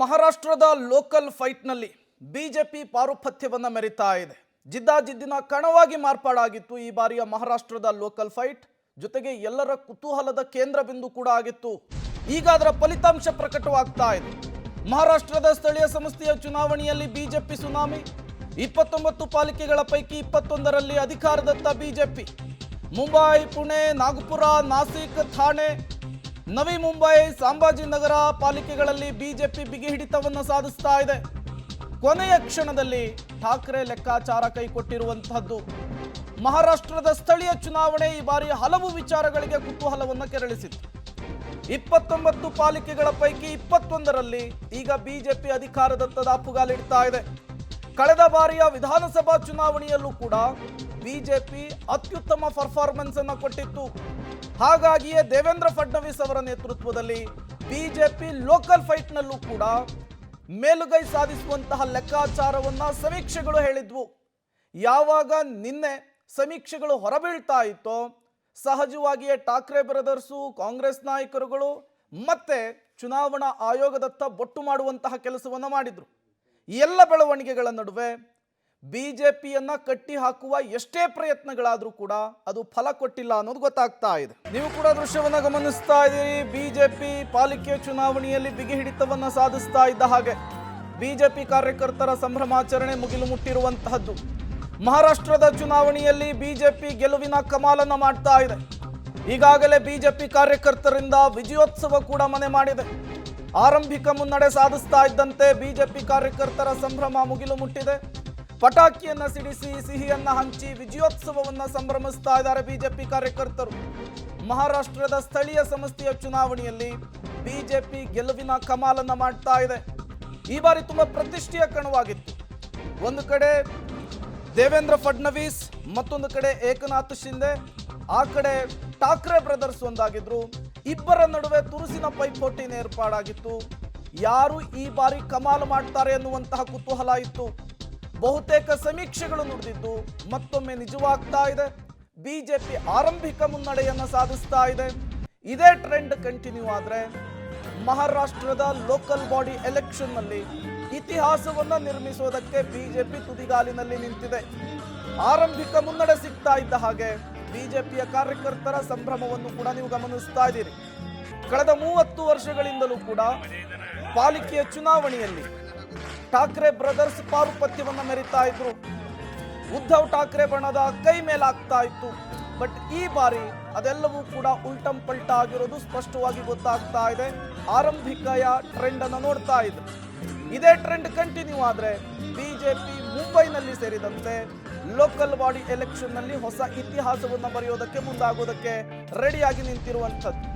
ಮಹಾರಾಷ್ಟ್ರದ local ಫೈಟ್ನಲ್ಲಿ BJP ಪಾರುಪತ್ಯವನ್ನು ಮೆರಿತಾ ಇದೆ. ಜಿದ್ದಾಜಿದ್ದಿನ ಕಣವಾಗಿ ಮಾರ್ಪಾಡಾಗಿತ್ತು ಈ ಬಾರಿಯ ಮಹಾರಾಷ್ಟ್ರದ ಲೋಕಲ್ ಫೈಟ್. ಜೊತೆಗೆ ಎಲ್ಲರ ಕುತೂಹಲದ ಕೇಂದ್ರ ಬಿಂದು ಕೂಡ ಆಗಿತ್ತು. ಈಗ ಅದರ ಫಲಿತಾಂಶ ಪ್ರಕಟವಾಗ್ತಾ ಇದೆ. ಮಹಾರಾಷ್ಟ್ರದ ಸ್ಥಳೀಯ ಸಂಸ್ಥೆಯ ಚುನಾವಣೆಯಲ್ಲಿ ಬಿಜೆಪಿ ಸುನಾಮಿ. 29 ಪಾಲಿಕೆಗಳ ಪೈಕಿ 21ರಲ್ಲಿ ಅಧಿಕಾರದತ್ತ ಬಿಜೆಪಿ. ಮುಂಬೈ, ಪುಣೆ, ನಾಗಪುರ, ನಾಸಿಕ್, ಥಾಣೆ, ನವಿ ಮುಂಬೈ, ಸಂಭಾಜಿನಗರ ಪಾಲಿಕೆಗಳಲ್ಲಿ ಬಿಜೆಪಿ ಬಿಗಿ ಹಿಡಿತವನ್ನು ಸಾಧಿಸ್ತಾ ಇದೆ. ಕೊನೆಯ ಕ್ಷಣದಲ್ಲಿ ಠಾಕ್ರೆ ಲೆಕ್ಕಾಚಾರ ಕೈಕೊಟ್ಟಿರುವಂತಹದ್ದು. ಮಹಾರಾಷ್ಟ್ರದ ಸ್ಥಳೀಯ ಚುನಾವಣೆ ಈ ಬಾರಿ ಹಲವು ವಿಚಾರಗಳಿಗೆ ಕುತೂಹಲವನ್ನು ಕೆರಳಿಸಿತ್ತು. 29 ಪಾಲಿಕೆಗಳ ಪೈಕಿ 21ರಲ್ಲಿ ಈಗ ಬಿಜೆಪಿ ಅಧಿಕಾರದತ್ತ ದಾಪುಗಾಲಿಡ್ತಾ ಇದೆ. ಕಳೆದ ಬಾರಿಯ ವಿಧಾನಸಭಾ ಚುನಾವಣೆಯಲ್ಲೂ ಕೂಡ ಬಿಜೆಪಿ ಅತ್ಯುತ್ತಮ ಪರ್ಫಾರ್ಮೆನ್ಸ್ ಅನ್ನು ಕೊಟ್ಟಿತ್ತು. ಹಾಗಾಗಿಯೇ ದೇವೇಂದ್ರ ಫಡ್ನವೀಸ್ ಅವರ ನೇತೃತ್ವದಲ್ಲಿ ಬಿಜೆಪಿ ಲೋಕಲ್ ಫೈಟ್ನಲ್ಲೂ ಕೂಡ ಮೇಲುಗೈ ಸಾಧಿಸುವಂತಹ ಲೆಕ್ಕಾಚಾರವನ್ನ ಸಮೀಕ್ಷೆಗಳು ಹೇಳಿದ್ವು. ಯಾವಾಗ ನಿನ್ನೆ ಸಮೀಕ್ಷೆಗಳು ಹೊರಬೀಳ್ತಾ ಇತ್ತೋ ಸಹಜವಾಗಿಯೇ ಠಾಕ್ರೆ ಬ್ರದರ್ಸು, ಕಾಂಗ್ರೆಸ್ ನಾಯಕರುಗಳು ಮತ್ತೆ ಚುನಾವಣಾ ಆಯೋಗದತ್ತ ಬೊಟ್ಟು ಮಾಡುವಂತಹ ಕೆಲಸವನ್ನ ಮಾಡಿದ್ರು. ಎಲ್ಲ ಬೆಳವಣಿಗೆಗಳ ನಡುವೆ ಬಿಜೆಪಿಯನ್ನ ಕಟ್ಟಿ ಹಾಕುವ ಎಷ್ಟೇ ಪ್ರಯತ್ನಗಳಾದ್ರೂ ಕೂಡ ಅದು ಫಲ ಕೊಟ್ಟಿಲ್ಲ ಅನ್ನೋದು ಗೊತ್ತಾಗ್ತಾ ಇದೆ. ನೀವು ಕೂಡ ದೃಶ್ಯವನ್ನ ಗಮನಿಸ್ತಾ ಇದ್ದೀರಿ. ಬಿಜೆಪಿ ಪಾಲಿಕೆ ಚುನಾವಣೆಯಲ್ಲಿ ಬಿಗಿ ಹಿಡಿತವನ್ನ ಸಾಧಿಸ್ತಾ ಇದ್ದ ಹಾಗೆ ಬಿಜೆಪಿ ಕಾರ್ಯಕರ್ತರ ಸಂಭ್ರಮಾಚರಣೆ ಮುಗಿಲು ಮುಟ್ಟಿರುವಂತಹದ್ದು. ಮಹಾರಾಷ್ಟ್ರದ ಚುನಾವಣೆಯಲ್ಲಿ ಬಿಜೆಪಿ ಗೆಲುವಿನ ಕಮಾಲನ್ನ ಮಾಡ್ತಾ ಇದೆ. ಈಗಾಗಲೇ ಬಿಜೆಪಿ ಕಾರ್ಯಕರ್ತರಿಂದ ವಿಜಯೋತ್ಸವ ಕೂಡ ಮನೆ ಮಾಡಿದೆ. ಆರಂಭಿಕ ಮುನ್ನಡೆ ಸಾಧಿಸ್ತಾ ಇದ್ದಂತೆ ಬಿಜೆಪಿ ಕಾರ್ಯಕರ್ತರ ಸಂಭ್ರಮ ಮುಗಿಲು ಮುಟ್ಟಿದೆ. ಪಟಾಕಿಯನ್ನ ಸಿಡಿಸಿ, ಸಿಹಿಯನ್ನ ಹಂಚಿ ವಿಜಯೋತ್ಸವವನ್ನ ಸಂಭ್ರಮಿಸ್ತಾ ಇದ್ದಾರೆ ಬಿಜೆಪಿ ಕಾರ್ಯಕರ್ತರು. ಮಹಾರಾಷ್ಟ್ರದ ಸ್ಥಳೀಯ ಸಂಸ್ಥೆಯ ಚುನಾವಣೆಯಲ್ಲಿ ಬಿಜೆಪಿ ಗೆಲುವಿನ ಕಮಾಲನ್ನ ಮಾಡ್ತಾ ಇದೆ. ಈ ಬಾರಿ ತುಂಬಾ ಪ್ರತಿಷ್ಠೆಯ ಕಣವಾಗಿತ್ತು. ಒಂದು ಕಡೆ ದೇವೇಂದ್ರ ಫಡ್ನವೀಸ್, ಮತ್ತೊಂದು ಕಡೆ ಏಕನಾಥ್ ಶಿಂದೆ, ಆ ಕಡೆ ಠಾಕ್ರೆ ಬ್ರದರ್ಸ್ ಒಂದಾಗಿದ್ರು. ಇಬ್ಬರ ನಡುವೆ ತುರುಸಿನ ಪೈಪೋಟಿನ ಏರ್ಪಾಡಾಗಿತ್ತು. ಯಾರು ಈ ಬಾರಿ ಕಮಾಲ್ ಮಾಡ್ತಾರೆ ಎನ್ನುವಂತಹ ಕುತೂಹಲ ಇತ್ತು. ಬಹುತೇಕ ಸಮೀಕ್ಷೆಗಳು ನುಡಿದಿದ್ದು ಮತ್ತೊಮ್ಮೆ ನಿಜವಾಗ್ತಾ ಇದೆ. ಬಿಜೆಪಿ ಆರಂಭಿಕ ಮುನ್ನಡೆಯನ್ನು ಸಾಧಿಸ್ತಾ ಇದೆ. ಇದೇ ಟ್ರೆಂಡ್ ಕಂಟಿನ್ಯೂ ಆದ್ರೆ ಮಹಾರಾಷ್ಟ್ರದ ಲೋಕಲ್ ಬಾಡಿ ಎಲೆಕ್ಷನ್ ನಲ್ಲಿ ಇತಿಹಾಸವನ್ನ ನಿರ್ಮಿಸೋದಕ್ಕೆ ಬಿಜೆಪಿ ತುದಿಗಾಲಿನಲ್ಲಿ ನಿಂತಿದೆ. ಆರಂಭಿಕ ಮುನ್ನಡೆ ಸಿಗ್ತಾ ಇದ್ದ ಹಾಗೆ ಬಿಜೆಪಿಯ ಕಾರ್ಯಕರ್ತರ ಸಂಭ್ರಮವನ್ನು ಕೂಡ ನೀವು ಗಮನಿಸ್ತಾ ಇದ್ದೀರಿ. ಕಳೆದ 30 ವರ್ಷಗಳಿಂದಲೂ ಕೂಡ ಪಾಲಿಕೆಯ ಚುನಾವಣೆಯಲ್ಲಿ ಠಾಕ್ರೆ ಬ್ರದರ್ಸ್ ಪಾರುಪತ್ಯವನ್ನ ಮೆರಿತಾ ಇದ್ರು. ಉದ್ಧವ್ ಠಾಕ್ರೆ ಬಣದ ಕೈ ಮೇಲಾಗ್ತಾ ಇತ್ತು. ಬಟ್ ಈ ಬಾರಿ ಅದೆಲ್ಲವೂ ಕೂಡ ಉಲ್ಟಂ ಪಲ್ಟ ಆಗಿರೋದು ಸ್ಪಷ್ಟವಾಗಿ ಗೊತ್ತಾಗ್ತಾ ಇದೆ. ಆರಂಭಿಕೆಯ ಟ್ರೆಂಡ್ ಅನ್ನು ನೋಡ್ತಾ ಇದ್ರು. ಇದೇ ಟ್ರೆಂಡ್ ಕಂಟಿನ್ಯೂ ಆದ್ರೆ ಬಿಜೆಪಿ ಮುಂಬೈನಲ್ಲಿ ಸೇರಿದಂತೆ ಲೋಕಲ್ ಬಾಡಿ ಎಲೆಕ್ಷನ್ ನಲ್ಲಿ ಹೊಸ ಇತಿಹಾಸವನ್ನು ಬರೆಯೋದಕ್ಕೆ ಮುಂದಾಗೋದಕ್ಕೆ ರೆಡಿಯಾಗಿ ನಿಂತಿರುವಂಥದ್ದು.